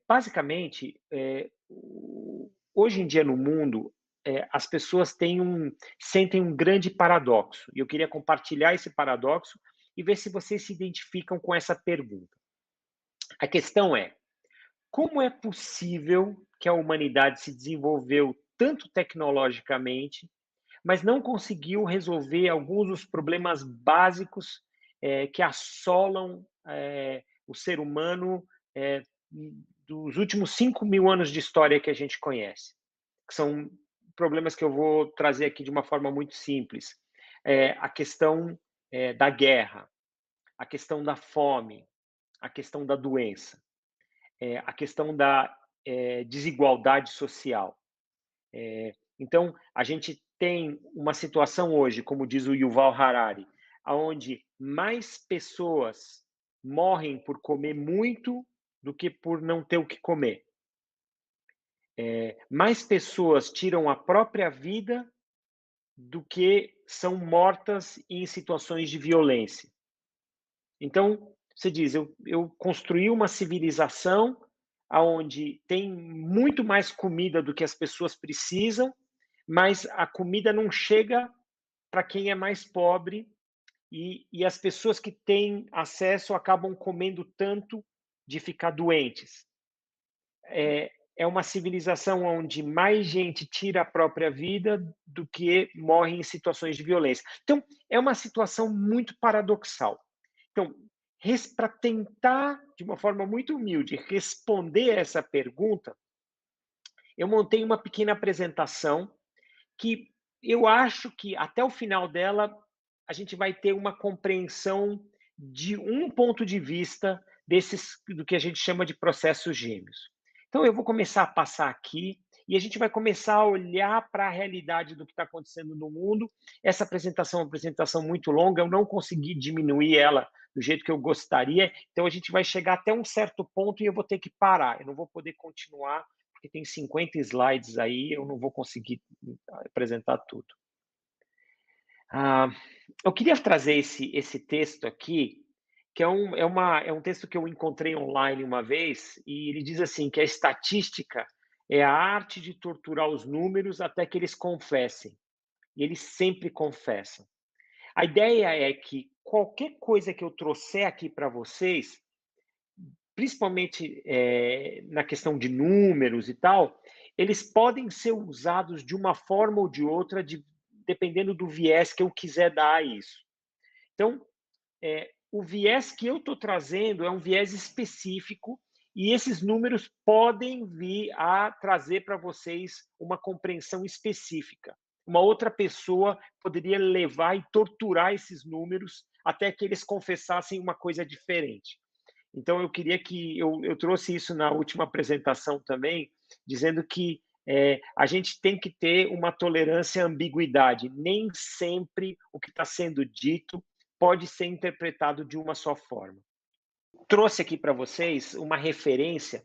Basicamente, hoje em dia no mundo, as pessoas sentem um grande paradoxo, e eu queria compartilhar esse paradoxo e ver se vocês se identificam com essa pergunta. A questão é: como é possível que a humanidade se desenvolveu tanto tecnologicamente, mas não conseguiu resolver alguns dos problemas básicos, que assolam, o ser humano, eh, dos últimos 5.000 anos de história que a gente conhece, que são problemas que eu vou trazer aqui de uma forma muito simples. A questão, da guerra, a questão da fome, a questão da doença, a questão da, desigualdade social. Então, a gente tem uma situação hoje, como diz o Yuval Harari, aonde mais pessoas morrem por comer muito do que por não ter o que comer. Mais pessoas tiram a própria vida do que são mortas em situações de violência. Então, você diz, eu construí uma civilização aonde tem muito mais comida do que as pessoas precisam, mas a comida não chega para quem é mais pobre e as pessoas que têm acesso acabam comendo tanto de ficar doentes. É uma civilização onde mais gente tira a própria vida do que morre em situações de violência. Então, é uma situação muito paradoxal. Então, para tentar, de uma forma muito humilde, responder essa pergunta, eu montei uma pequena apresentação que eu acho que até o final dela a gente vai ter uma compreensão de um ponto de vista desses do que a gente chama de processos gêmeos. Então eu vou começar a passar aqui e a gente vai começar a olhar para a realidade do que está acontecendo no mundo. Essa apresentação é uma apresentação muito longa, eu não consegui diminuir ela do jeito que eu gostaria, então a gente vai chegar até um certo ponto e eu vou ter que parar, eu não vou poder continuar porque tem 50 slides aí, eu não vou conseguir apresentar tudo. Ah, eu queria trazer esse texto aqui, que é um texto que eu encontrei online uma vez, e ele diz assim, que a estatística é a arte de torturar os números até que eles confessem, e eles sempre confessam. A ideia é que qualquer coisa que eu trouxer aqui para vocês, principalmente na questão de números e tal, eles podem ser usados de uma forma ou de outra, dependendo do viés que eu quiser dar a isso. Então, o viés que eu estou trazendo é um viés específico e esses números podem vir a trazer para vocês uma compreensão específica. Uma outra pessoa poderia levar e torturar esses números até que eles confessassem uma coisa diferente. Então, eu queria que eu trouxe isso na última apresentação também, dizendo que a gente tem que ter uma tolerância à ambiguidade. Nem sempre o que está sendo dito pode ser interpretado de uma só forma. Trouxe aqui para vocês uma referência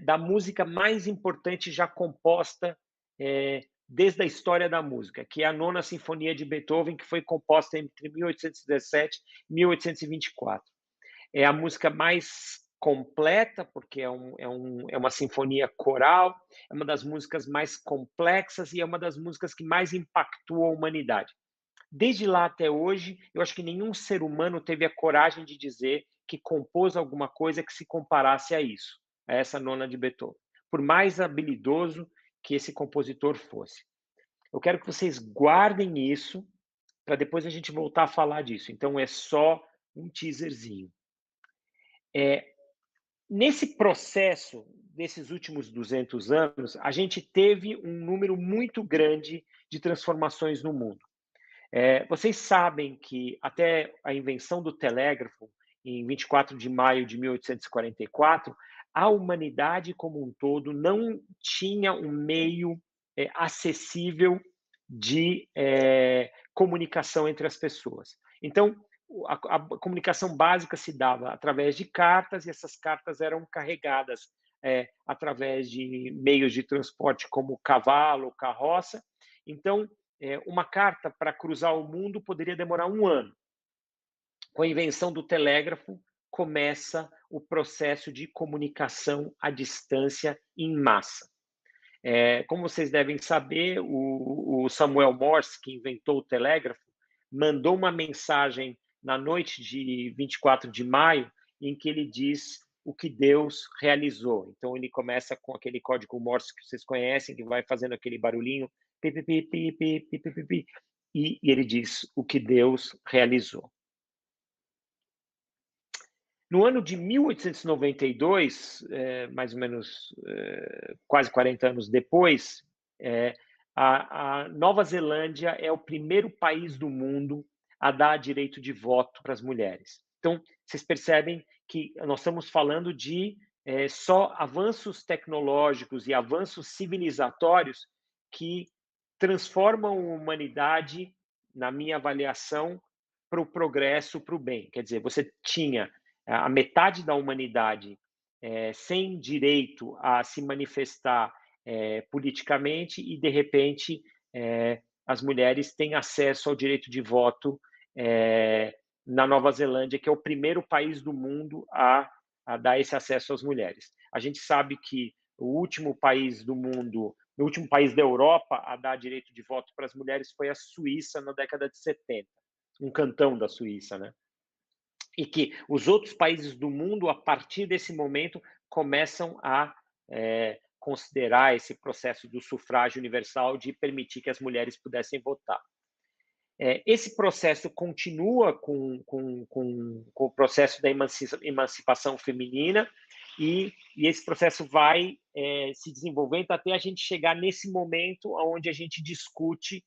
da música mais importante já composta desde a história da música, que é a Nona Sinfonia de Beethoven, que foi composta entre 1817 e 1824. É a música mais completa, porque é uma sinfonia coral, é uma das músicas mais complexas e é uma das músicas que mais impactou a humanidade. Desde lá até hoje, eu acho que nenhum ser humano teve a coragem de dizer que compôs alguma coisa que se comparasse a isso, a essa nona de Beethoven, por mais habilidoso que esse compositor fosse. Eu quero que vocês guardem isso para depois a gente voltar a falar disso. Então é só um teaserzinho. Nesse processo desses últimos 200 anos, a gente teve um número muito grande de transformações no mundo. Vocês sabem que até a invenção do telégrafo, em 24 de maio de 1844, a humanidade como um todo não tinha um meio acessível de comunicação entre as pessoas. Então, a comunicação básica se dava através de cartas, e essas cartas eram carregadas através de meios de transporte como cavalo, carroça. Então, uma carta para cruzar o mundo poderia demorar um ano. Com a invenção do telégrafo, começa o processo de comunicação à distância em massa. Como vocês devem saber, o Samuel Morse, que inventou o telégrafo, mandou uma mensagem na noite de 24 de maio, em que ele diz o que Deus realizou. Então, ele começa com aquele código Morse que vocês conhecem, que vai fazendo aquele barulhinho, pi, pi, pi, pi, pi, pi, pi, pi, pi, e ele diz o que Deus realizou. No ano de 1892, mais ou menos quase 40 anos depois, a Nova Zelândia é o primeiro país do mundo a dar direito de voto para as mulheres. Então, vocês percebem que nós estamos falando de só avanços tecnológicos e avanços civilizatórios que transformam a humanidade, na minha avaliação, para o progresso, para o bem. Quer dizer, você tinha a metade da humanidade sem direito a se manifestar politicamente e, de repente, as mulheres têm acesso ao direito de voto na Nova Zelândia, que é o primeiro país do mundo a dar esse acesso às mulheres. A gente sabe que o último país do mundo, o último país da Europa a dar direito de voto para as mulheres foi a Suíça na década de 70, um cantão da Suíça, né? E que os outros países do mundo, a partir desse momento, começam a considerar esse processo do sufrágio universal, de permitir que as mulheres pudessem votar. Esse processo continua com o processo da emancipação feminina, e esse processo vai se desenvolvendo até a gente chegar nesse momento onde a gente discute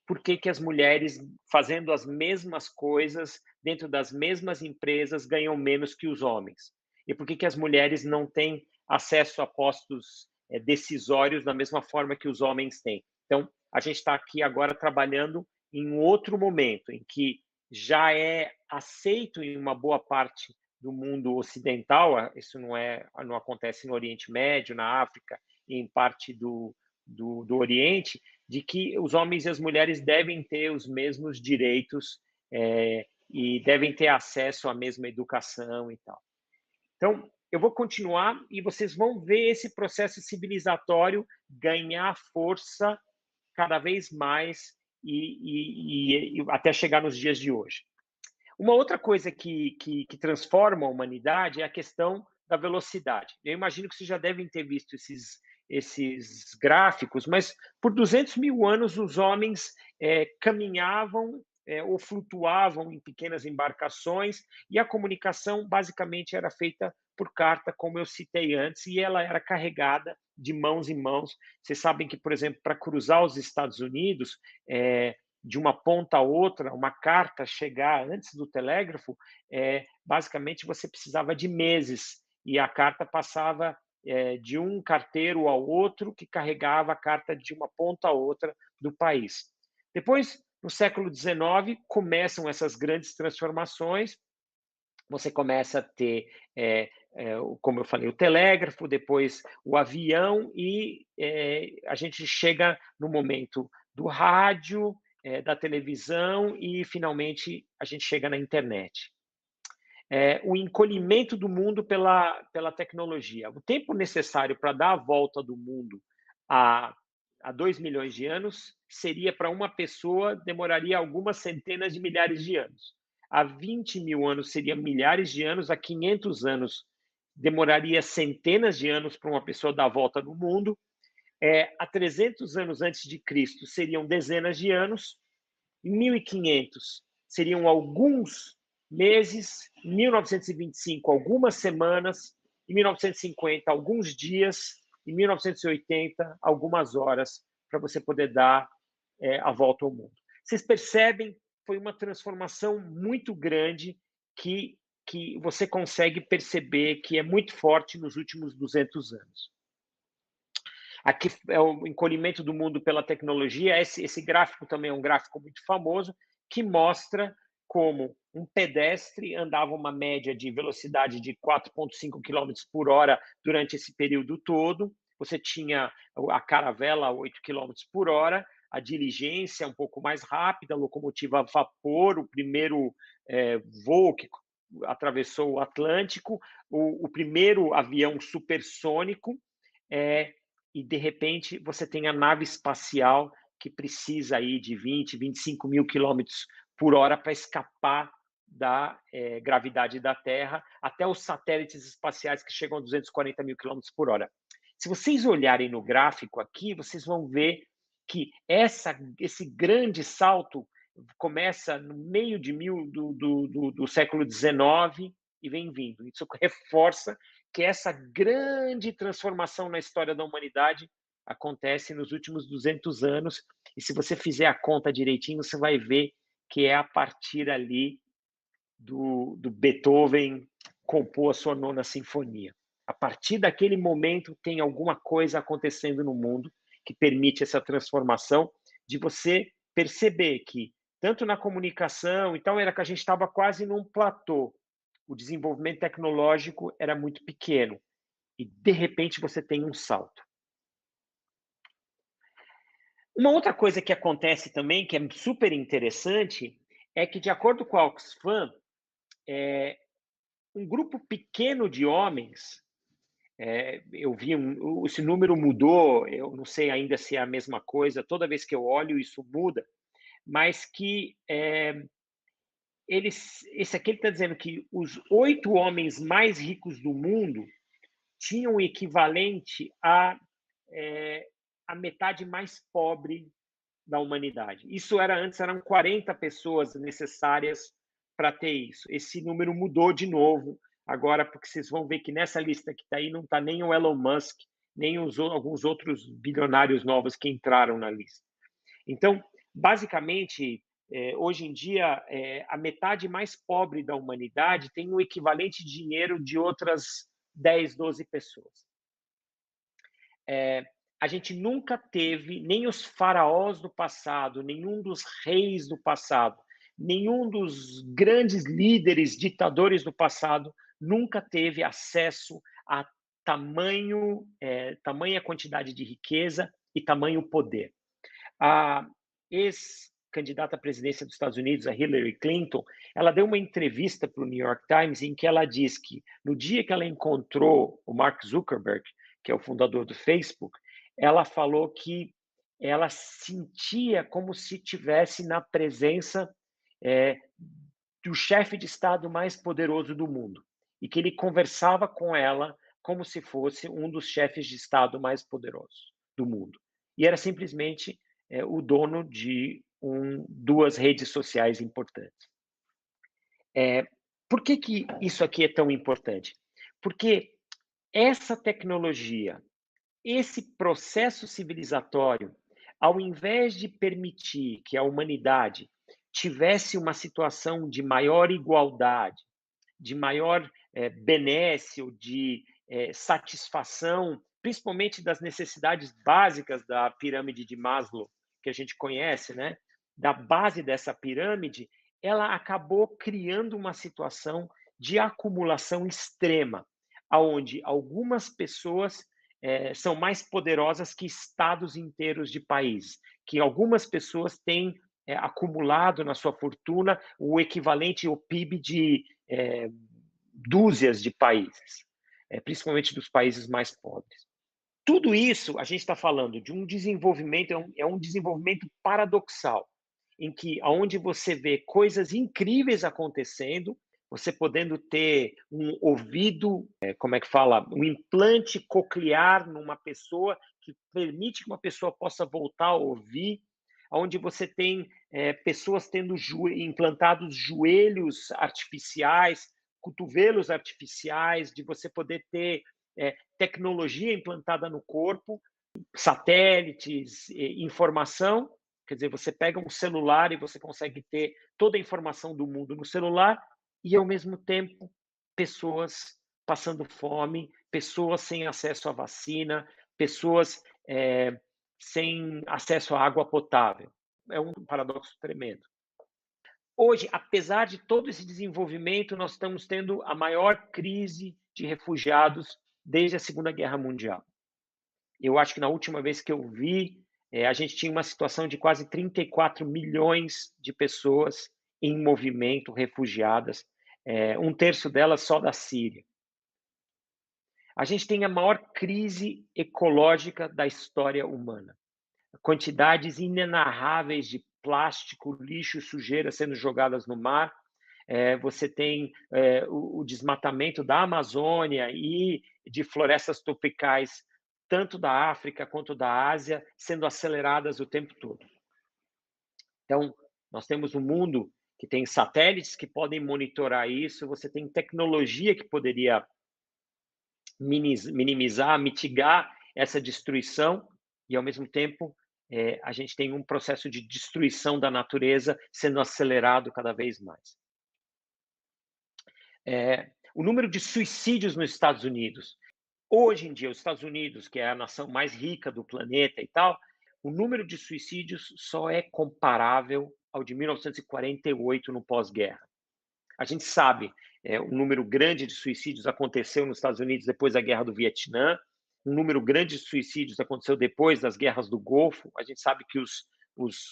por que as mulheres, fazendo as mesmas coisas, dentro das mesmas empresas, ganham menos que os homens. E por que as mulheres não têm acesso a postos decisórios da mesma forma que os homens têm. Então, a gente está aqui agora trabalhando em um outro momento, em que já é aceito em uma boa parte do mundo ocidental, isso não acontece no Oriente Médio, na África e em parte do Oriente, de que os homens e as mulheres devem ter os mesmos direitos e devem ter acesso à mesma educação e tal. Então, eu vou continuar e vocês vão ver esse processo civilizatório ganhar força cada vez mais e até chegar nos dias de hoje. Uma outra coisa que transforma a humanidade é a questão da velocidade. Eu imagino que vocês já devem ter visto esses gráficos, mas por 200 mil anos os homens caminhavam ou flutuavam em pequenas embarcações, e a comunicação basicamente era feita por carta, como eu citei antes, e ela era carregada de mãos em mãos. Vocês sabem que, por exemplo, para cruzar os Estados Unidos, de uma ponta a outra, uma carta chegar antes do telégrafo, basicamente você precisava de meses, e a carta passava de um carteiro ao outro, que carregava a carta de uma ponta a outra do país. Depois, no século XIX, começam essas grandes transformações. Você começa a ter, como eu falei, o telégrafo, depois o avião, e a gente chega no momento do rádio, da televisão, e finalmente a gente chega na internet. O encolhimento do mundo pela tecnologia. O tempo necessário para dar a volta do mundo há 2 milhões de anos seria, para uma pessoa, demoraria algumas centenas de milhares de anos. Há 20 mil anos seria milhares de anos, há 500 anos demoraria centenas de anos para uma pessoa dar a volta no mundo, há 300 anos antes de Cristo seriam dezenas de anos, em 1500 seriam alguns meses, em 1925 algumas semanas, em 1950 alguns dias, em 1980 algumas horas, para você poder dar a volta ao mundo. Vocês percebem, foi uma transformação muito grande que você consegue perceber que é muito forte nos últimos 200 anos. Aqui é o encolhimento do mundo pela tecnologia. Esse gráfico também é um gráfico muito famoso, que mostra como um pedestre andava uma média de velocidade de 4,5 km por hora durante esse período todo. Você tinha a caravela a 8 km por hora, a diligência um pouco mais rápida, a locomotiva a vapor, o primeiro voo que atravessou o Atlântico, o primeiro avião supersônico, e de repente você tem a nave espacial que precisa aí de 25 mil quilômetros por hora para escapar da gravidade da Terra, até os satélites espaciais que chegam a 240 mil quilômetros por hora. Se vocês olharem no gráfico aqui, vocês vão ver que esse grande salto começa no meio do século XIX e vem vindo. Isso reforça que essa grande transformação na história da humanidade acontece nos últimos 200 anos, e se você fizer a conta direitinho, você vai ver que é a partir ali do Beethoven compor a sua nona sinfonia. A partir daquele momento tem alguma coisa acontecendo no mundo que permite essa transformação, de você perceber que tanto na comunicação, então era que a gente estava quase num platô. O desenvolvimento tecnológico era muito pequeno e de repente você tem um salto. Uma outra coisa que acontece também, que é super interessante, é que, de acordo com a Oxfam, um grupo pequeno de homens, eu vi esse número mudou, eu não sei ainda se é a mesma coisa, toda vez que eu olho isso muda, mas que esse aqui está dizendo que os 8 homens mais ricos do mundo tinham o equivalente a metade mais pobre da humanidade. Isso antes eram 40 pessoas necessárias para ter isso. Esse número mudou de novo agora, porque vocês vão ver que nessa lista que está aí não está nem o Elon Musk, nem alguns outros bilionários novos que entraram na lista. Então, basicamente, hoje em dia, a metade mais pobre da humanidade tem o equivalente de dinheiro de outras 10, 12 pessoas. A gente nunca teve, nem os faraós do passado, nenhum dos reis do passado, nenhum dos grandes líderes, ditadores do passado, nunca teve acesso a tamanha quantidade de riqueza e tamanho poder. A ex-candidata à presidência dos Estados Unidos, a Hillary Clinton, ela deu uma entrevista para o New York Times em que ela diz que no dia que ela encontrou o Mark Zuckerberg, que é o fundador do Facebook, ela falou que ela sentia como se tivesse na presença do chefe de Estado mais poderoso do mundo e que ele conversava com ela como se fosse um dos chefes de Estado mais poderosos do mundo. E era simplesmente o dono de duas redes sociais importantes. Por que isso aqui é tão importante? Porque essa tecnologia, esse processo civilizatório, ao invés de permitir que a humanidade tivesse uma situação de maior igualdade, de maior benesse ou de satisfação, principalmente das necessidades básicas da pirâmide de Maslow, que a gente conhece, né? Da base dessa pirâmide, ela acabou criando uma situação de acumulação extrema, aonde algumas pessoas são mais poderosas que estados inteiros de países, que algumas pessoas têm acumulado na sua fortuna o equivalente ao PIB de dúzias de países, principalmente dos países mais pobres. Tudo isso a gente está falando de um desenvolvimento, é um desenvolvimento paradoxal, em que onde você vê coisas incríveis acontecendo, você podendo ter um ouvido, como é que fala, um implante coclear numa pessoa que permite que uma pessoa possa voltar a ouvir, onde você tem pessoas tendo implantados joelhos artificiais, cotovelos artificiais, de você poder ter tecnologia implantada no corpo, satélites, informação. Quer dizer, você pega um celular e você consegue ter toda a informação do mundo no celular e, ao mesmo tempo, pessoas passando fome, pessoas sem acesso à vacina, pessoas sem acesso à água potável. É um paradoxo tremendo. Hoje, apesar de todo esse desenvolvimento, nós estamos tendo a maior crise de refugiados desde a Segunda Guerra Mundial. Eu acho que na última vez que eu vi, a gente tinha uma situação de quase 34 milhões de pessoas em movimento, refugiadas. Um terço delas só da Síria. A gente tem a maior crise ecológica da história humana. Quantidades inenarráveis de plástico, lixo, sujeira sendo jogadas no mar. Você tem o desmatamento da Amazônia e de florestas tropicais, tanto da África quanto da Ásia, sendo aceleradas o tempo todo. Então, nós temos um mundo que tem satélites que podem monitorar isso, você tem tecnologia que poderia minimizar, mitigar essa destruição, e ao mesmo tempo a gente tem um processo de destruição da natureza sendo acelerado cada vez mais. O número de suicídios nos Estados Unidos. Hoje em dia, os Estados Unidos, que é a nação mais rica do planeta e tal, o número de suicídios só é comparável ao de 1948 no pós-guerra. A gente sabe, um número grande de suicídios aconteceu nos Estados Unidos depois da Guerra do Vietnã, um número grande de suicídios aconteceu depois das guerras do Golfo. A gente sabe que os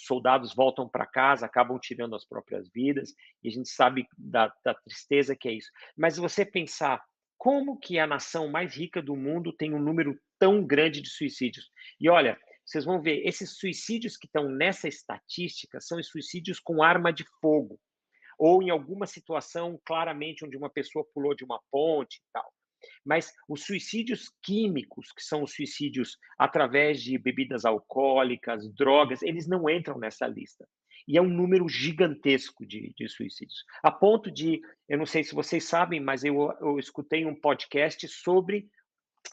soldados voltam para casa, acabam tirando as próprias vidas, e a gente sabe da tristeza que é isso. Mas se você pensar como que a nação mais rica do mundo tem um número tão grande de suicídios? E olha, vocês vão ver, esses suicídios que estão nessa estatística são os suicídios com arma de fogo, ou em alguma situação claramente onde uma pessoa pulou de uma ponte e tal. Mas os suicídios químicos, que são os suicídios através de bebidas alcoólicas, drogas, eles não entram nessa lista. E é um número gigantesco de suicídios. A ponto de, eu não sei se vocês sabem, mas eu escutei um podcast sobre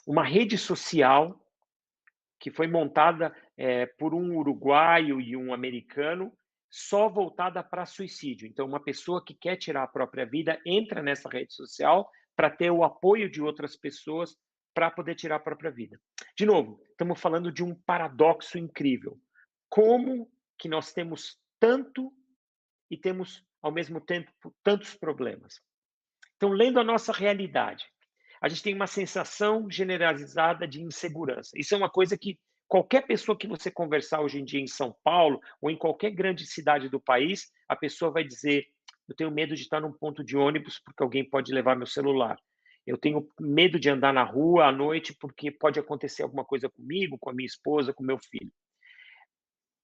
uma rede social que foi montada por um uruguaio e um americano, só voltada para suicídio. Então, uma pessoa que quer tirar a própria vida entra nessa rede social para ter o apoio de outras pessoas para poder tirar a própria vida. De novo, estamos falando de um paradoxo incrível. Como que nós temos tanto e temos, ao mesmo tempo, tantos problemas? Então, lendo a nossa realidade, a gente tem uma sensação generalizada de insegurança. Isso é uma coisa que qualquer pessoa que você conversar hoje em dia em São Paulo ou em qualquer grande cidade do país, a pessoa vai dizer: eu tenho medo de estar num ponto de ônibus porque alguém pode levar meu celular. Eu tenho medo de andar na rua à noite porque pode acontecer alguma coisa comigo, com a minha esposa, com meu filho.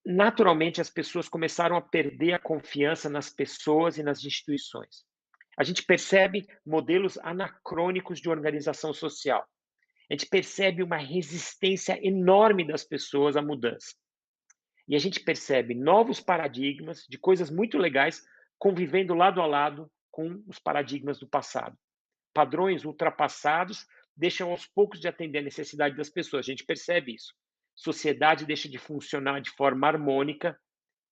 Naturalmente, as pessoas começaram a perder a confiança nas pessoas e nas instituições. A gente percebe modelos anacrônicos de organização social. A gente percebe uma resistência enorme das pessoas à mudança. E a gente percebe novos paradigmas de coisas muito legais convivendo lado a lado com os paradigmas do passado. Padrões ultrapassados deixam aos poucos de atender a necessidade das pessoas. A gente percebe isso. Sociedade deixa de funcionar de forma harmônica,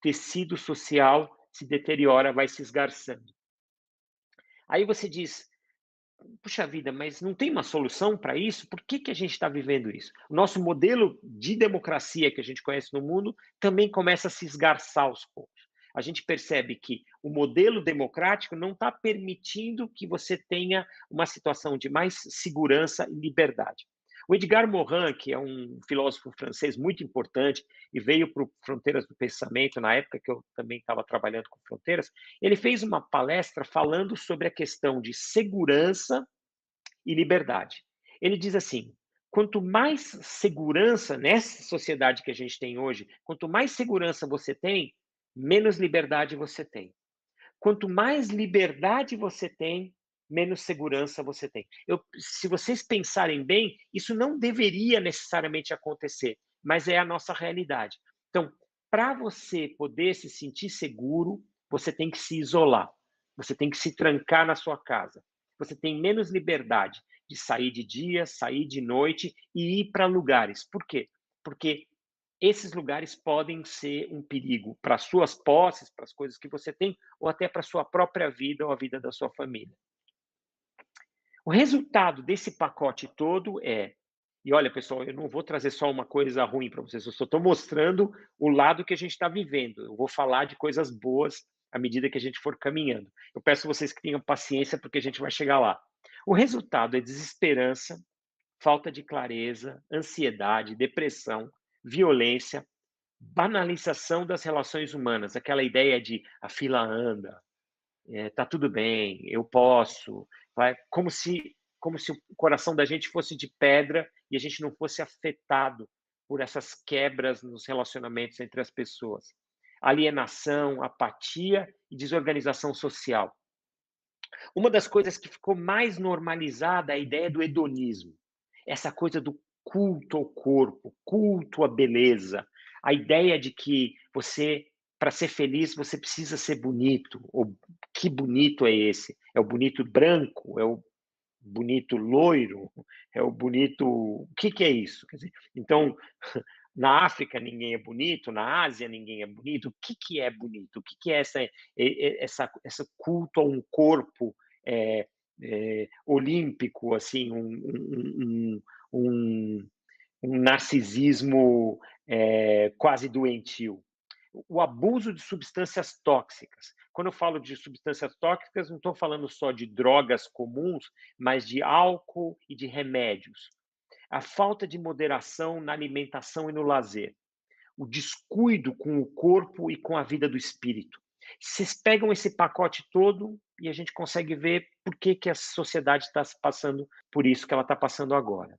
tecido social se deteriora, vai se esgarçando. Aí você diz: puxa vida, mas não tem uma solução para isso? Por que a gente está vivendo isso? O nosso modelo de democracia que a gente conhece no mundo também começa a se esgarçar aos poucos. A gente percebe que o modelo democrático não está permitindo que você tenha uma situação de mais segurança e liberdade. O Edgar Morin, que é um filósofo francês muito importante e veio para o Fronteiras do Pensamento, na época que eu também estava trabalhando com Fronteiras, ele fez uma palestra falando sobre a questão de segurança e liberdade. Ele diz assim: quanto mais segurança nessa sociedade que a gente tem hoje, quanto mais segurança você tem, menos liberdade você tem. Quanto mais liberdade você tem, menos segurança você tem. Se vocês pensarem bem, isso não deveria necessariamente acontecer, mas é a nossa realidade. Então, para você poder se sentir seguro, você tem que se isolar. Você tem que se trancar na sua casa. Você tem menos liberdade de sair de dia, sair de noite e ir para lugares. Por quê? Porque esses lugares podem ser um perigo para suas posses, para as coisas que você tem, ou até para a sua própria vida ou a vida da sua família. O resultado desse pacote todo e olha, pessoal, eu não vou trazer só uma coisa ruim para vocês, eu só estou mostrando o lado que a gente está vivendo. Eu vou falar de coisas boas à medida que a gente for caminhando. Eu peço a vocês que tenham paciência, porque a gente vai chegar lá. O resultado é desesperança, falta de clareza, ansiedade, depressão, violência, banalização das relações humanas, aquela ideia de a fila anda, tá tudo bem, eu posso, vai, como se o coração da gente fosse de pedra e a gente não fosse afetado por essas quebras nos relacionamentos entre as pessoas. Alienação, apatia e desorganização social. Uma das coisas que ficou mais normalizada é a ideia do hedonismo. Essa coisa do culto ao corpo, culto à beleza, a ideia de que você, para ser feliz, você precisa ser bonito. Ou que bonito é esse? É o bonito branco? É o bonito loiro? É o bonito. O que é isso? Quer dizer, então, na África ninguém é bonito, na Ásia ninguém é bonito. O que é bonito? O que é essa culto a um corpo é, olímpico, assim, um, um narcisismo quase doentio? O abuso de substâncias tóxicas. Quando eu falo de substâncias tóxicas, não estou falando só de drogas comuns, mas de álcool e de remédios. A falta de moderação na alimentação e no lazer, o descuido com o corpo e com a vida do espírito. Vocês pegam esse pacote todo e a gente consegue ver por que, que a sociedade está passando por isso que ela está passando agora.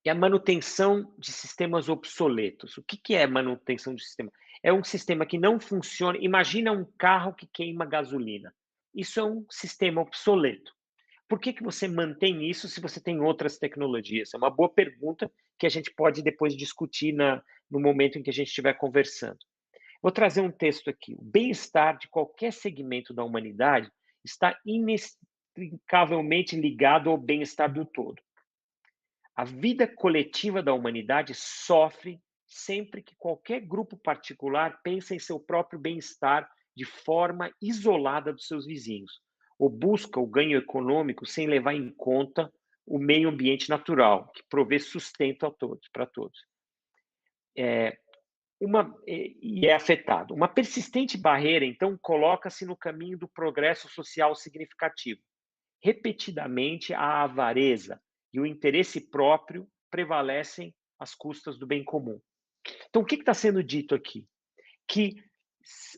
E a manutenção de sistemas obsoletos. O que, que é manutenção de sistema? É um sistema que não funciona. Imagina um carro que queima gasolina. Isso é um sistema obsoleto. Por que, que você mantém isso se você tem outras tecnologias? É uma boa pergunta que a gente pode depois discutir no momento em que a gente estiver conversando. Vou trazer um texto aqui. O bem-estar de qualquer segmento da humanidade está inextricavelmente ligado ao bem-estar do todo. A vida coletiva da humanidade sofre sempre que qualquer grupo particular pensa em seu próprio bem-estar de forma isolada dos seus vizinhos, ou busca o ganho econômico sem levar em conta o meio ambiente natural, que provê sustento a todos, para todos. E é afetado. Uma persistente barreira, então, coloca-se no caminho do progresso social significativo. Repetidamente, a avareza e o interesse próprio prevalecem às custas do bem comum. Então, o que está sendo dito aqui? Que,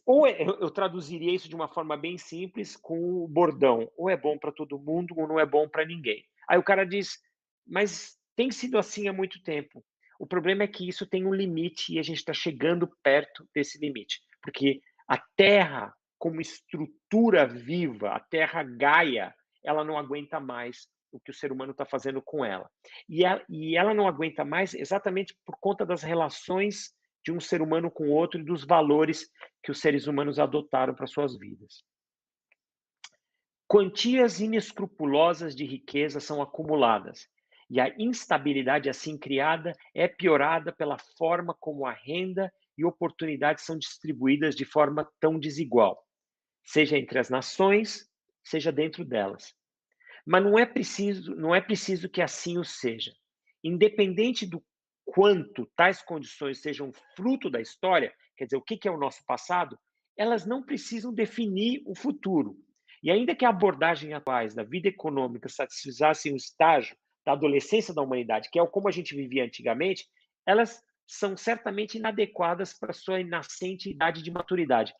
ou eu traduziria isso de uma forma bem simples com o bordão, ou é bom para todo mundo ou não é bom para ninguém. Aí o cara diz, mas tem sido assim há muito tempo. O problema é que isso tem um limite e a gente está chegando perto desse limite, porque a Terra, como estrutura viva, a Terra Gaia, ela não aguenta mais o que o ser humano está fazendo com ela. E ela não aguenta mais exatamente por conta das relações de um ser humano com o outro e dos valores que os seres humanos adotaram para suas vidas. Quantias inescrupulosas de riqueza são acumuladas, e a instabilidade assim criada é piorada pela forma como a renda e oportunidades são distribuídas de forma tão desigual, seja entre as nações, seja dentro delas. Mas não é preciso que assim o seja. Independente do quanto tais condições sejam fruto da história, quer dizer, o que é o nosso passado, elas não precisam definir o futuro. E ainda que a abordagem atuais da vida econômica satisfizessem o estágio da adolescência da humanidade, que é como a gente vivia antigamente, elas são certamente inadequadas para a sua nascente idade de maturidade.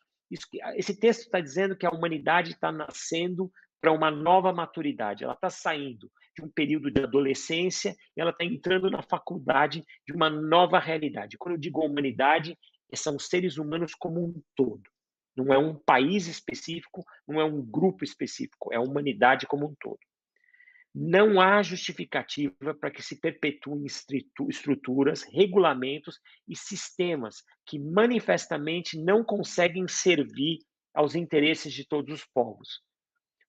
Esse texto está dizendo que a humanidade está nascendo para uma nova maturidade. Ela está saindo de um período de adolescência e ela está entrando na faculdade de uma nova realidade. Quando eu digo humanidade, são seres humanos como um todo. Não é um país específico, não é um grupo específico, é a humanidade como um todo. Não há justificativa para que se perpetuem estruturas, regulamentos e sistemas que manifestamente não conseguem servir aos interesses de todos os povos.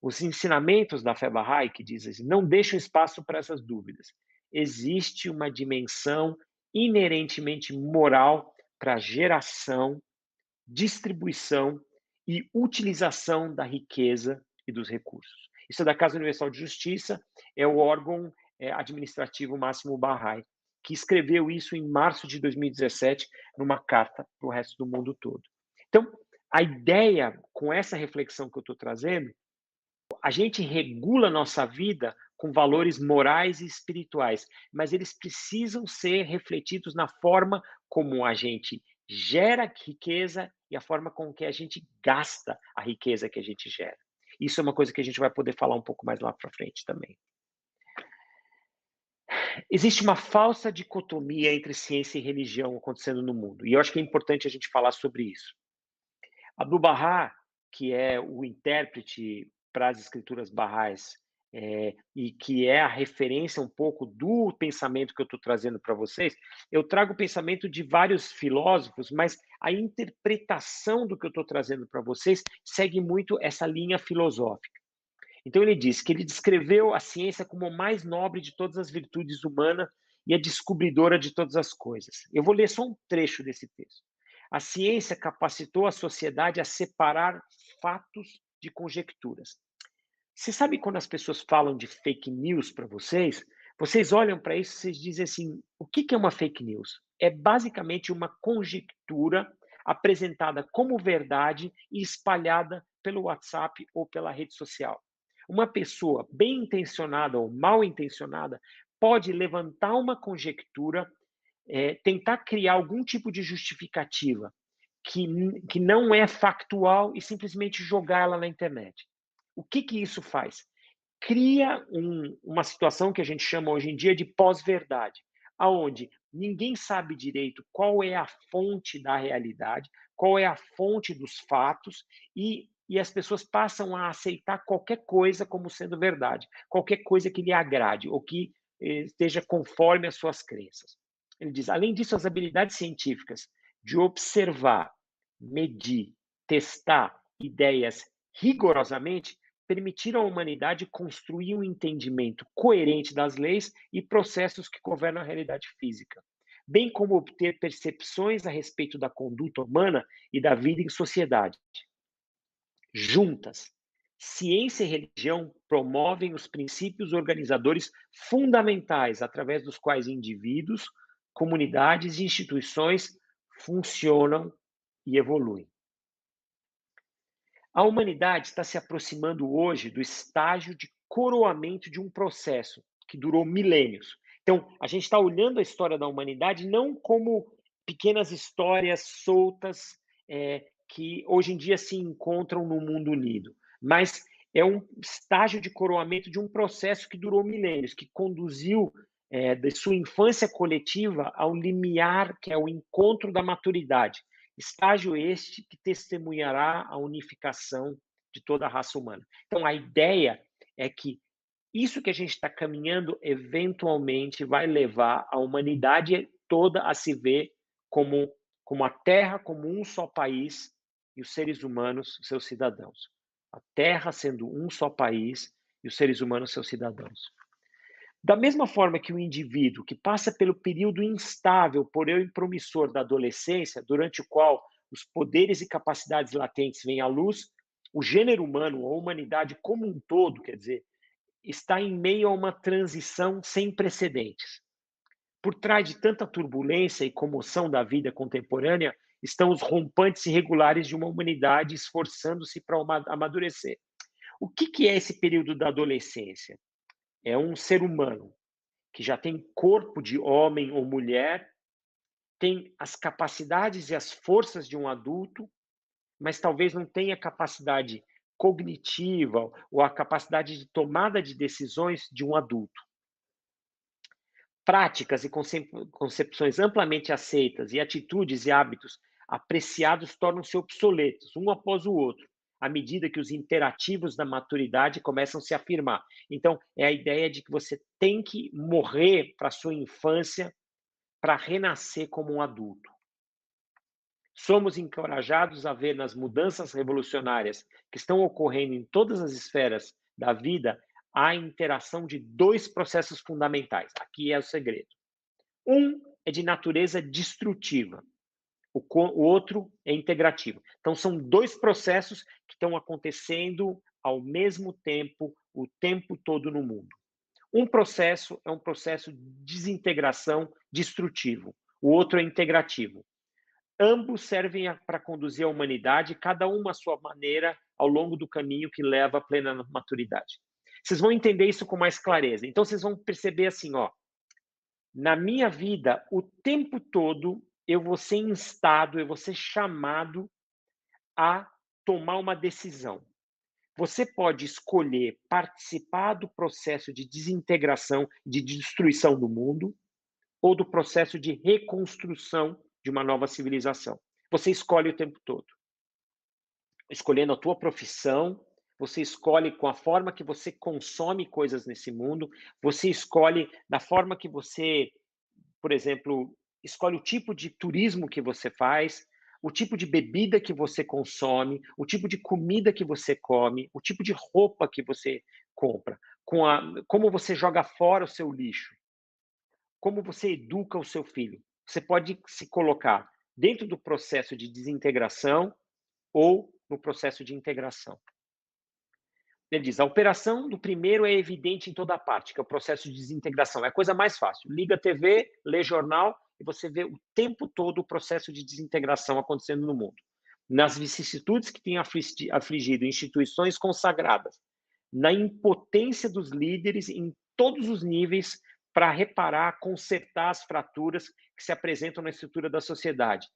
Os ensinamentos da fé Bahá'í, que dizem assim, não deixam espaço para essas dúvidas. Existe uma dimensão inerentemente moral para a geração, distribuição e utilização da riqueza e dos recursos. Isso é da Casa Universal de Justiça, é o órgão administrativo máximo Bahá'í, que escreveu isso em março de 2017, numa carta para o resto do mundo todo. Então, a ideia, com essa reflexão que eu estou trazendo, a gente regula a nossa vida com valores morais e espirituais, mas eles precisam ser refletidos na forma como a gente gera riqueza e a forma com que a gente gasta a riqueza que a gente gera. Isso é uma coisa que a gente vai poder falar um pouco mais lá para frente também. Existe uma falsa dicotomia entre ciência e religião acontecendo no mundo, e eu acho que é importante a gente falar sobre isso. Abdu'l-Bahá, que é o intérprete para as escrituras barrais, e que é a referência um pouco do pensamento que eu estou trazendo para vocês, eu trago o pensamento de vários filósofos, mas a interpretação do que eu estou trazendo para vocês segue muito essa linha filosófica. Então ele diz que ele descreveu a ciência como a mais nobre de todas as virtudes humanas e a descobridora de todas as coisas. Eu vou ler só um trecho desse texto. A ciência capacitou a sociedade a separar fatos de conjecturas. Você sabe quando as pessoas falam de fake news para vocês, vocês olham para isso e vocês dizem assim: o que é uma fake news? É basicamente uma conjectura apresentada como verdade e espalhada pelo WhatsApp ou pela rede social. Uma pessoa bem intencionada ou mal intencionada pode levantar uma conjectura, tentar criar algum tipo de justificativa que não é factual e simplesmente jogar ela na internet. O que isso faz? Cria uma situação que a gente chama hoje em dia de pós-verdade, aonde ninguém sabe direito qual é a fonte da realidade, qual é a fonte dos fatos, e as pessoas passam a aceitar qualquer coisa como sendo verdade, qualquer coisa que lhe agrade ou que esteja conforme as suas crenças. Ele diz, além disso, as habilidades científicas de observar, medir, testar ideias rigorosamente permitiram à humanidade construir um entendimento coerente das leis e processos que governam a realidade física, bem como obter percepções a respeito da conduta humana e da vida em sociedade. Juntas, ciência e religião promovem os princípios organizadores fundamentais através dos quais indivíduos, comunidades e instituições funcionam e evoluem. A humanidade está se aproximando hoje do estágio de coroamento de um processo que durou milênios. Então, a gente está olhando a história da humanidade não como pequenas histórias soltas, que hoje em dia se encontram no mundo unido, mas é um estágio de coroamento de um processo que durou milênios, que conduziu de sua infância coletiva ao limiar, que é o encontro da maturidade. Estágio este que testemunhará a unificação de toda a raça humana. Então, a ideia é que isso que a gente está caminhando, eventualmente, vai levar a humanidade toda a se ver como a Terra, como um só país, e os seres humanos, seus cidadãos. A Terra sendo um só país e os seres humanos, seus cidadãos. Da mesma forma que o indivíduo que passa pelo período instável, porém promissor da adolescência, durante o qual os poderes e capacidades latentes vêm à luz, o gênero humano, a humanidade como um todo, quer dizer, está em meio a uma transição sem precedentes. Por trás de tanta turbulência e comoção da vida contemporânea estão os rompantes irregulares de uma humanidade esforçando-se para amadurecer. O que é esse período da adolescência? É um ser humano que já tem corpo de homem ou mulher, tem as capacidades e as forças de um adulto, mas talvez não tenha capacidade cognitiva ou a capacidade de tomada de decisões de um adulto. Práticas e concepções amplamente aceitas e atitudes e hábitos apreciados tornam-se obsoletos, um após o outro, à medida que os imperativos da maturidade começam a se afirmar. Então, é a ideia de que você tem que morrer para a sua infância para renascer como um adulto. Somos encorajados a ver nas mudanças revolucionárias que estão ocorrendo em todas as esferas da vida a interação de dois processos fundamentais. Aqui é o segredo. Um é de natureza destrutiva, o outro é integrativo. Então, são dois processos que estão acontecendo ao mesmo tempo, o tempo todo no mundo. Um processo é um processo de desintegração destrutivo, o outro é integrativo. Ambos servem para conduzir a humanidade, cada uma à sua maneira, ao longo do caminho que leva à plena maturidade. Vocês vão entender isso com mais clareza. Então, vocês vão perceber assim, ó, na minha vida, o tempo todo, eu vou ser instado, eu vou ser chamado a tomar uma decisão. Você pode escolher participar do processo de desintegração, de destruição do mundo, ou do processo de reconstrução de uma nova civilização. Você escolhe o tempo todo. Escolhendo a tua profissão, você escolhe com a forma que você consome coisas nesse mundo, você escolhe da forma que você, por exemplo, escolhe o tipo de turismo que você faz, o tipo de bebida que você consome, o tipo de comida que você come, o tipo de roupa que você compra, como você joga fora o seu lixo, como você educa o seu filho. Você pode se colocar dentro do processo de desintegração ou no processo de integração. Ele diz: a operação do primeiro é evidente em toda parte, que é o processo de desintegração. É a coisa mais fácil. Liga a TV, lê jornal e você vê o tempo todo o processo de desintegração acontecendo no mundo. Nas vicissitudes que têm afligido instituições consagradas, na impotência dos líderes em todos os níveis para reparar, consertar as fraturas que se apresentam na estrutura da sociedade,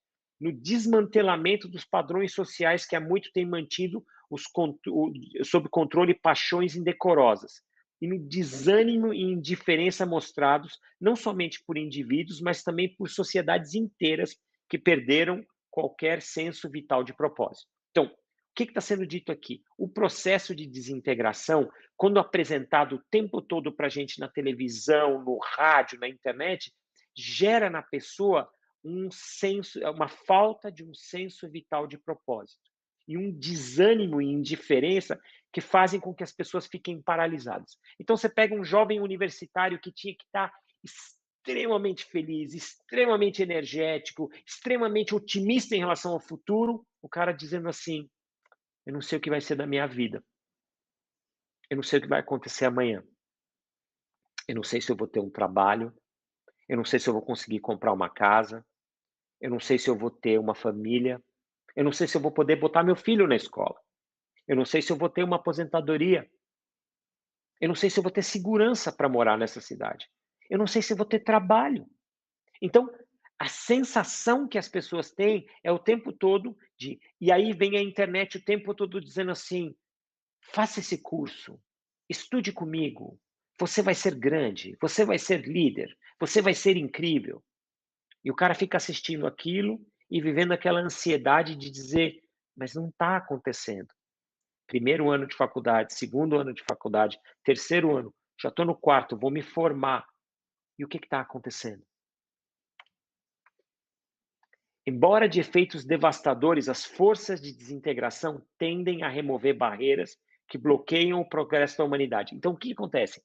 no desmantelamento dos padrões sociais que há muito têm mantido sob controle paixões indecorosas, e no desânimo e indiferença mostrados não somente por indivíduos, mas também por sociedades inteiras que perderam qualquer senso vital de propósito. Então, o que está sendo dito aqui? O processo de desintegração, quando apresentado o tempo todo para a gente na televisão, no rádio, na internet, gera na pessoa uma falta de um senso vital de propósito e um desânimo e indiferença que fazem com que as pessoas fiquem paralisadas. Então você pega um jovem universitário que tinha que estar extremamente feliz, extremamente energético, extremamente otimista em relação ao futuro, o cara dizendo assim: eu não sei o que vai ser da minha vida, eu não sei o que vai acontecer amanhã, eu não sei se eu vou ter um trabalho, eu não sei se eu vou conseguir comprar uma casa, eu não sei se eu vou ter uma família, eu não sei se eu vou poder botar meu filho na escola, eu não sei se eu vou ter uma aposentadoria, eu não sei se eu vou ter segurança para morar nessa cidade, eu não sei se eu vou ter trabalho. Então, a sensação que as pessoas têm é o tempo todo de. E aí vem a internet o tempo todo dizendo assim: faça esse curso, estude comigo, você vai ser grande, você vai ser líder, você vai ser incrível. E o cara fica assistindo aquilo e vivendo aquela ansiedade de dizer: mas não está acontecendo. Primeiro ano de faculdade, segundo ano de faculdade, terceiro ano, já estou no quarto, vou me formar. E o que está acontecendo? Embora de efeitos devastadores, as forças de desintegração tendem a remover barreiras que bloqueiam o progresso da humanidade. Então, o que acontece?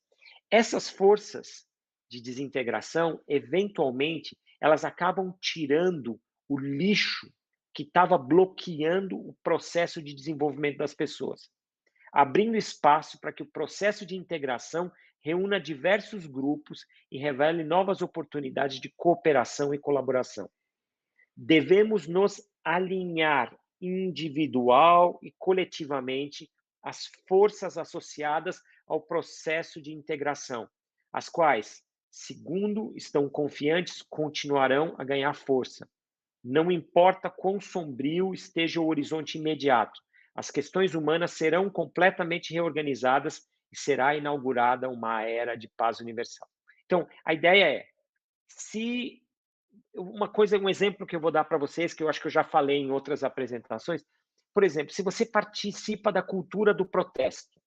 Essas forças de desintegração, eventualmente, elas acabam tirando o lixo que estava bloqueando o processo de desenvolvimento das pessoas, abrindo espaço para que o processo de integração reúna diversos grupos e revele novas oportunidades de cooperação e colaboração. Devemos nos alinhar individual e coletivamente às forças associadas ao processo de integração, as quais, segundo estão confiantes, continuarão a ganhar força. Não importa quão sombrio esteja o horizonte imediato, as questões humanas serão completamente reorganizadas e será inaugurada uma era de paz universal. Então, a ideia é, se um exemplo que eu vou dar para vocês, que eu acho que eu já falei em outras apresentações, por exemplo, se você participa da cultura do protesto,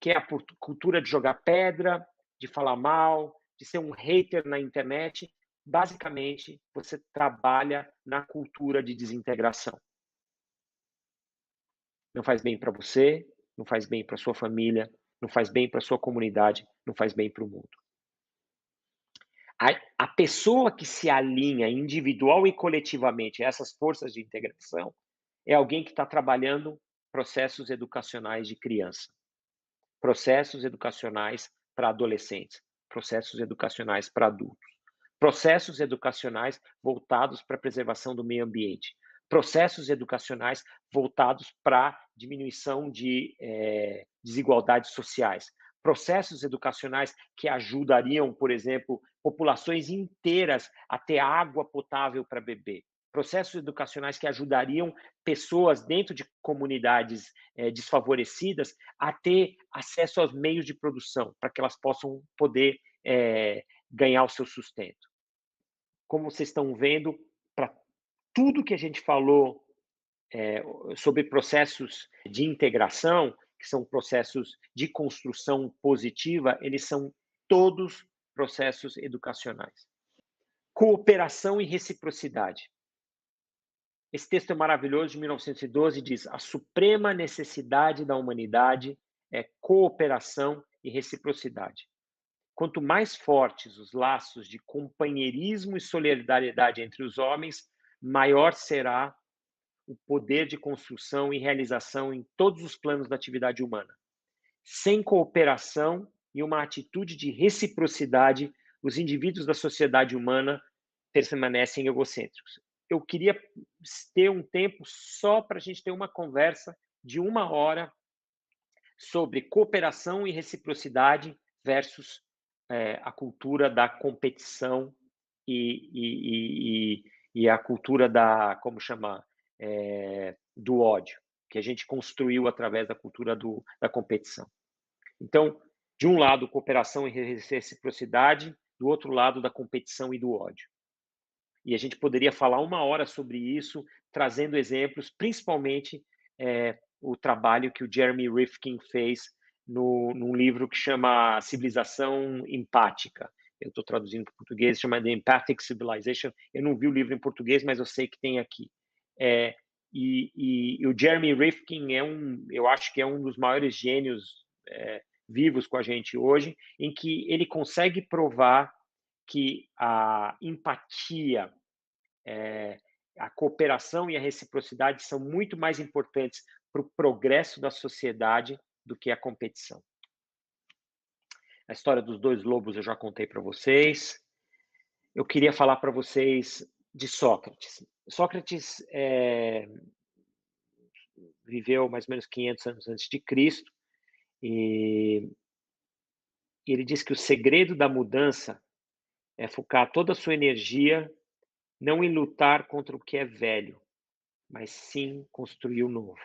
que é a cultura de jogar pedra, de falar mal, de ser um hater na internet, basicamente você trabalha na cultura de desintegração. Não faz bem para você, não faz bem para sua família, não faz bem para sua comunidade, não faz bem para o mundo. A pessoa que se alinha individual e coletivamente a essas forças de integração é alguém que está trabalhando processos educacionais de criança, processos educacionais para adolescentes, processos educacionais para adultos, processos educacionais voltados para a preservação do meio ambiente, processos educacionais voltados para a diminuição de desigualdades sociais, processos educacionais que ajudariam, por exemplo, populações inteiras a ter água potável para beber. processos educacionais que ajudariam pessoas dentro de comunidades desfavorecidas a ter acesso aos meios de produção, para que elas possam poder ganhar o seu sustento. Como vocês estão vendo, para tudo que a gente falou sobre processos de integração, que são processos de construção positiva, eles são todos processos educacionais. Cooperação e reciprocidade. Esse texto é maravilhoso, de 1912, diz: a suprema necessidade da humanidade é cooperação e reciprocidade. Quanto mais fortes os laços de companheirismo e solidariedade entre os homens, maior será o poder de construção e realização em todos os planos da atividade humana. Sem cooperação e uma atitude de reciprocidade, os indivíduos da sociedade humana permanecem egocêntricos. Eu queria ter um tempo só para a gente ter uma conversa de 1 hora sobre cooperação e reciprocidade versus a cultura da competição e a cultura da, como chama, do ódio, que a gente construiu através da cultura da competição. Então, de um lado, cooperação e reciprocidade, do outro lado, da competição e do ódio. E a gente poderia falar 1 hora sobre isso, trazendo exemplos, principalmente o trabalho que o Jeremy Rifkin fez num livro que chama Civilização Empática. Eu estou traduzindo para o português, chama The Empathic Civilization. Eu não vi o livro em português, mas eu sei que tem aqui. E o Jeremy Rifkin eu acho que é um dos maiores gênios vivos com a gente hoje, em que ele consegue provar que a empatia, a cooperação e a reciprocidade são muito mais importantes para o progresso da sociedade do que a competição. A história dos 2 lobos eu já contei para vocês. Eu queria falar para vocês de Sócrates. Sócrates viveu mais ou menos 500 anos antes de Cristo, e ele diz que o segredo da mudança é focar toda a sua energia não em lutar contra o que é velho, mas sim construir o novo.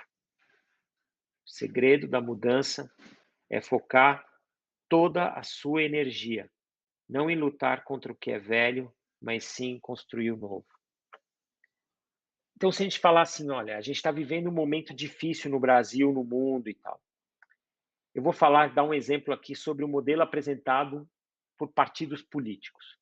O segredo da mudança é focar toda a sua energia, não em lutar contra o que é velho, mas sim construir o novo. Então, se a gente falar assim, olha, a gente está vivendo um momento difícil no Brasil, no mundo e tal. Eu vou dar um exemplo aqui sobre o modelo apresentado por partidos políticos.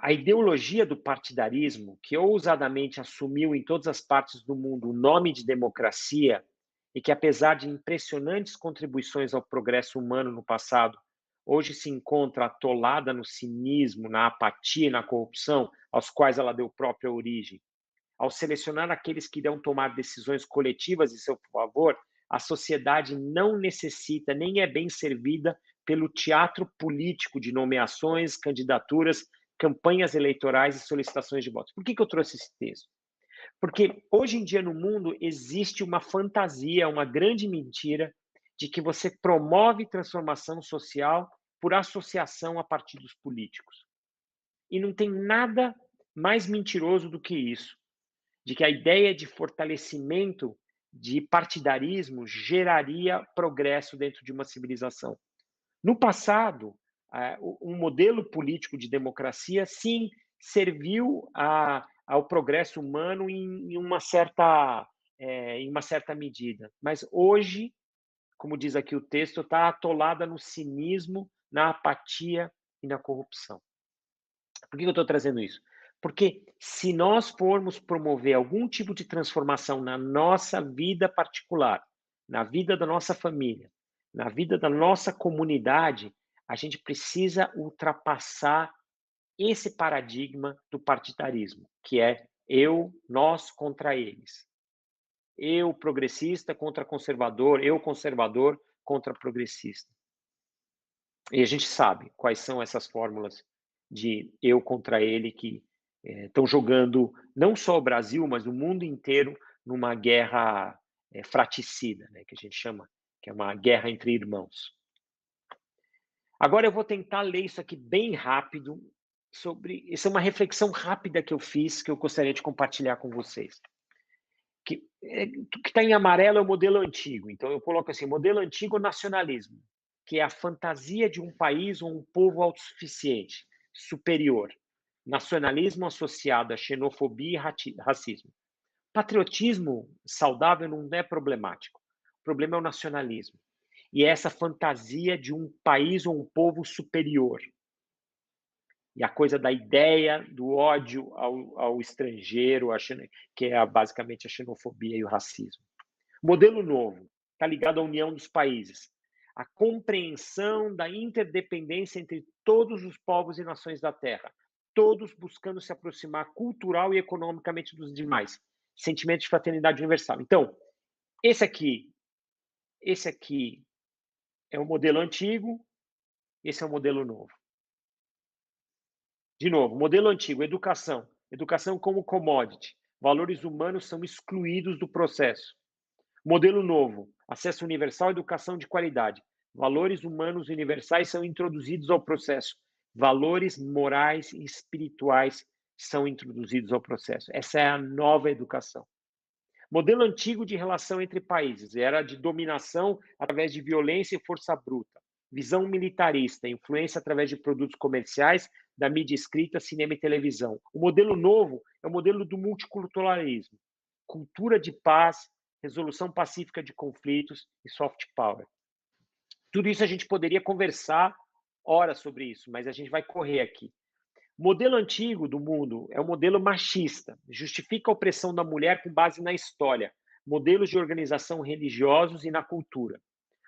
A ideologia do partidarismo, que ousadamente assumiu em todas as partes do mundo o nome de democracia, e que, apesar de impressionantes contribuições ao progresso humano no passado, hoje se encontra atolada no cinismo, na apatia e na corrupção, aos quais ela deu própria origem. Ao selecionar aqueles que irão tomar decisões coletivas em seu favor, a sociedade não necessita nem é bem servida pelo teatro político de nomeações, candidaturas, campanhas eleitorais e solicitações de votos. Por que eu trouxe esse texto? Porque hoje em dia no mundo existe uma fantasia, uma grande mentira de que você promove transformação social por associação a partidos políticos. E não tem nada mais mentiroso do que isso, de que a ideia de fortalecimento de partidarismo geraria progresso dentro de uma civilização. No passado, um modelo político de democracia, sim, serviu ao progresso humano em uma certa medida. Mas hoje, como diz aqui o texto, está atolada no cinismo, na apatia e na corrupção. Por que eu estou trazendo isso? Porque se nós formos promover algum tipo de transformação na nossa vida particular, na vida da nossa família, na vida da nossa comunidade, a gente precisa ultrapassar esse paradigma do partidarismo, que é eu, nós contra eles. Eu, progressista contra conservador, eu, conservador contra progressista. E a gente sabe quais são essas fórmulas de eu contra ele que estão jogando não só o Brasil, mas o mundo inteiro numa guerra fraticida, né, que a gente chama, que é uma guerra entre irmãos. Agora eu vou tentar ler isso aqui bem rápido, Essa é uma reflexão rápida que eu fiz, que eu gostaria de compartilhar com vocês. O que está em amarelo é o modelo antigo, então eu coloco assim: modelo antigo nacionalismo, que é a fantasia de um país ou um povo autossuficiente, superior. Nacionalismo associado a xenofobia e racismo. Patriotismo saudável não é problemático. O problema é o nacionalismo. E é essa fantasia de um país ou um povo superior. E a coisa da ideia do ódio ao estrangeiro, que é basicamente a xenofobia e o racismo. Modelo novo está ligado à união dos países. A compreensão da interdependência entre todos os povos e nações da Terra, todos buscando se aproximar cultural e economicamente dos demais. Sentimento de fraternidade universal. Então, esse aqui, esse aqui é o modelo antigo, esse é o modelo novo. De novo, modelo antigo, educação. Educação como commodity. Valores humanos são excluídos do processo. Modelo novo, acesso universal à educação de qualidade. Valores humanos universais são introduzidos ao processo. Valores morais e espirituais são introduzidos ao processo. Essa é a nova educação. Modelo antigo de relação entre países, era de dominação através de violência e força bruta. Visão militarista, influência através de produtos comerciais, da mídia escrita, cinema e televisão. O modelo novo é o modelo do multiculturalismo. Cultura de paz, resolução pacífica de conflitos e soft power. Tudo isso a gente poderia conversar horas sobre isso, mas a gente vai correr aqui. O modelo antigo do mundo é o modelo machista, justifica a opressão da mulher com base na história, modelos de organização religiosos e na cultura.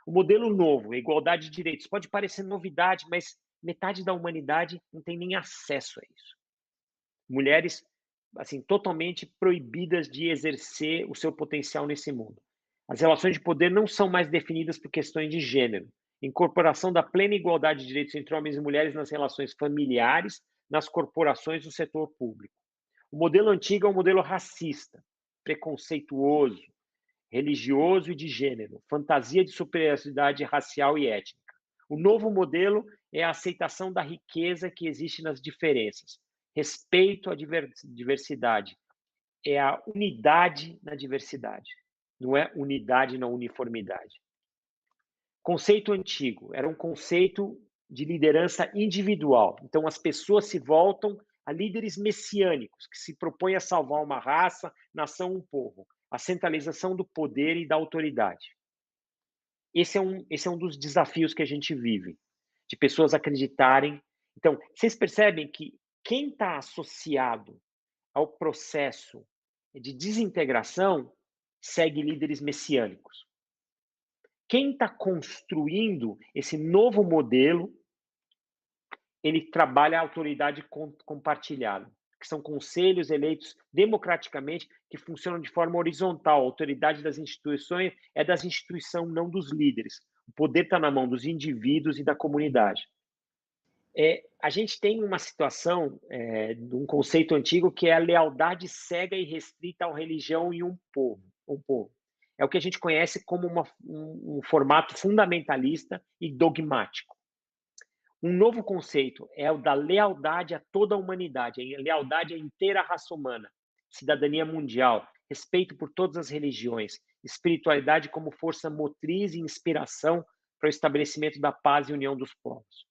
O modelo novo, a igualdade de direitos, pode parecer novidade, mas metade da humanidade não tem nem acesso a isso. Mulheres, assim, totalmente proibidas de exercer o seu potencial nesse mundo. As relações de poder não são mais definidas por questões de gênero. Incorporação da plena igualdade de direitos entre homens e mulheres nas relações familiares, nas corporações do setor público. O modelo antigo é um modelo racista, preconceituoso, religioso e de gênero, fantasia de superioridade racial e étnica. O novo modelo é a aceitação da riqueza que existe nas diferenças, respeito à diversidade, é a unidade na diversidade, não é unidade na uniformidade. Conceito antigo, era um conceito de liderança individual. Então, as pessoas se voltam a líderes messiânicos, que se propõem a salvar uma raça, nação, um povo. A centralização do poder e da autoridade. Esse é um dos desafios que a gente vive, de pessoas acreditarem. Então, vocês percebem que quem está associado ao processo de desintegração segue líderes messiânicos. Quem está construindo esse novo modelo, ele trabalha a autoridade compartilhada, que são conselhos eleitos democraticamente, que funcionam de forma horizontal. A autoridade das instituições é das instituições, não dos líderes. O poder está na mão dos indivíduos e da comunidade. A gente tem uma situação, de um conceito antigo, que é a lealdade cega e restrita a uma religião e um povo. É o que a gente conhece como um formato fundamentalista e dogmático. Um novo conceito é o da lealdade a toda a humanidade, a lealdade à inteira raça humana, cidadania mundial, respeito por todas as religiões, espiritualidade como força motriz e inspiração para o estabelecimento da paz e união dos povos.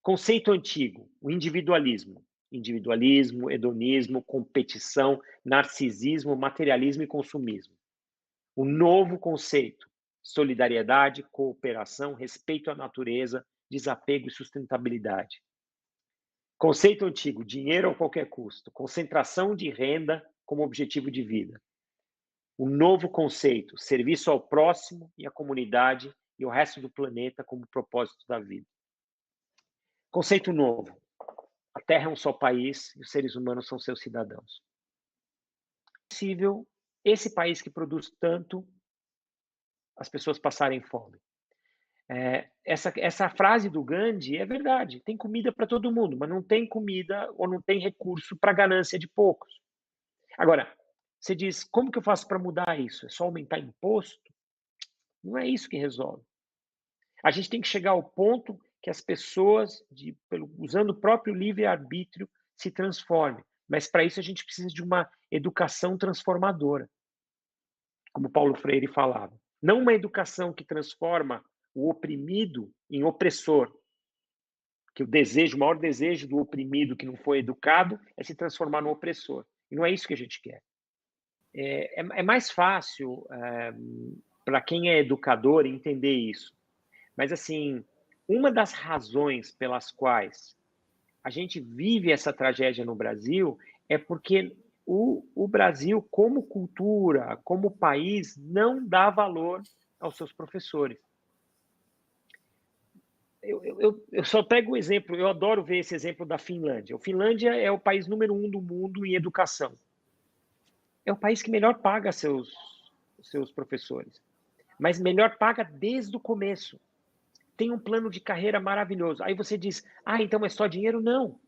Conceito antigo, o individualismo. Individualismo, hedonismo, competição, narcisismo, materialismo e consumismo. O novo conceito, solidariedade, cooperação, respeito à natureza, desapego e sustentabilidade. Conceito antigo, dinheiro a qualquer custo, concentração de renda como objetivo de vida. O novo conceito, serviço ao próximo e à comunidade e ao resto do planeta como propósito da vida. Conceito novo, a Terra é um só país e os seres humanos são seus cidadãos. É possível esse país que produz tanto, as pessoas passarem fome. Essa frase do Gandhi é verdade, tem comida para todo mundo, mas não tem comida ou não tem recurso para a ganância de poucos. Agora, você diz, como que eu faço para mudar isso? É só aumentar imposto? Não é isso que resolve. A gente tem que chegar ao ponto que as pessoas, usando o próprio livre-arbítrio, se transformem. Mas para isso a gente precisa de uma educação transformadora, como Paulo Freire falava. Não uma educação que transforma o oprimido em opressor, que o maior desejo do oprimido que não foi educado é se transformar no opressor. E não é isso que a gente quer. É mais fácil para quem é educador entender isso. Mas, assim, uma das razões pelas quais a gente vive essa tragédia no Brasil é porque o Brasil, como cultura, como país, não dá valor aos seus professores. Eu só pego o exemplo, eu adoro ver esse exemplo da Finlândia. A Finlândia é o país número 1 do mundo em educação. É o país que melhor paga seus professores, mas melhor paga desde o começo. Tem um plano de carreira maravilhoso. Aí você diz, então é só dinheiro? Não.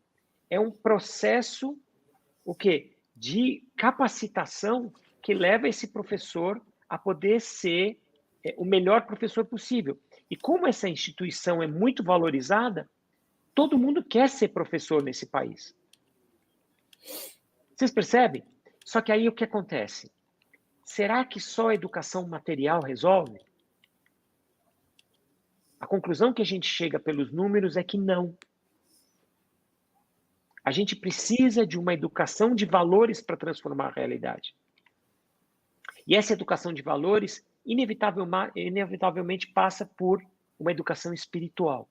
É um processo, o quê? De capacitação que leva esse professor a poder ser o melhor professor possível. E como essa instituição é muito valorizada, todo mundo quer ser professor nesse país. Vocês percebem? Só que aí o que acontece? Será que só a educação material resolve? A conclusão que a gente chega pelos números é que não. A gente precisa de uma educação de valores para transformar a realidade. E essa educação de valores, inevitavelmente, passa por uma educação espiritual.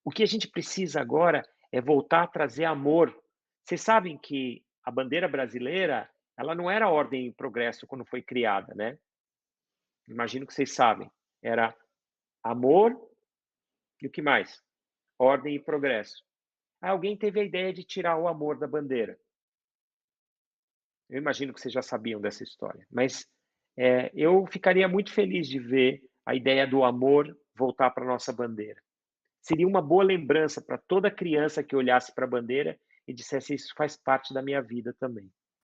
O que a gente precisa agora é voltar a trazer amor. Vocês sabem que a bandeira brasileira, ela não era ordem e progresso quando foi criada, né? Imagino que vocês sabem. Era amor e o que mais? Ordem e progresso. Alguém teve a ideia de tirar o amor da bandeira. Eu imagino que vocês já sabiam dessa história, mas eu ficaria muito feliz de ver a ideia do amor voltar para a nossa bandeira. Seria uma boa lembrança para toda criança que olhasse para a bandeira e dissesse: isso faz parte da minha vida também.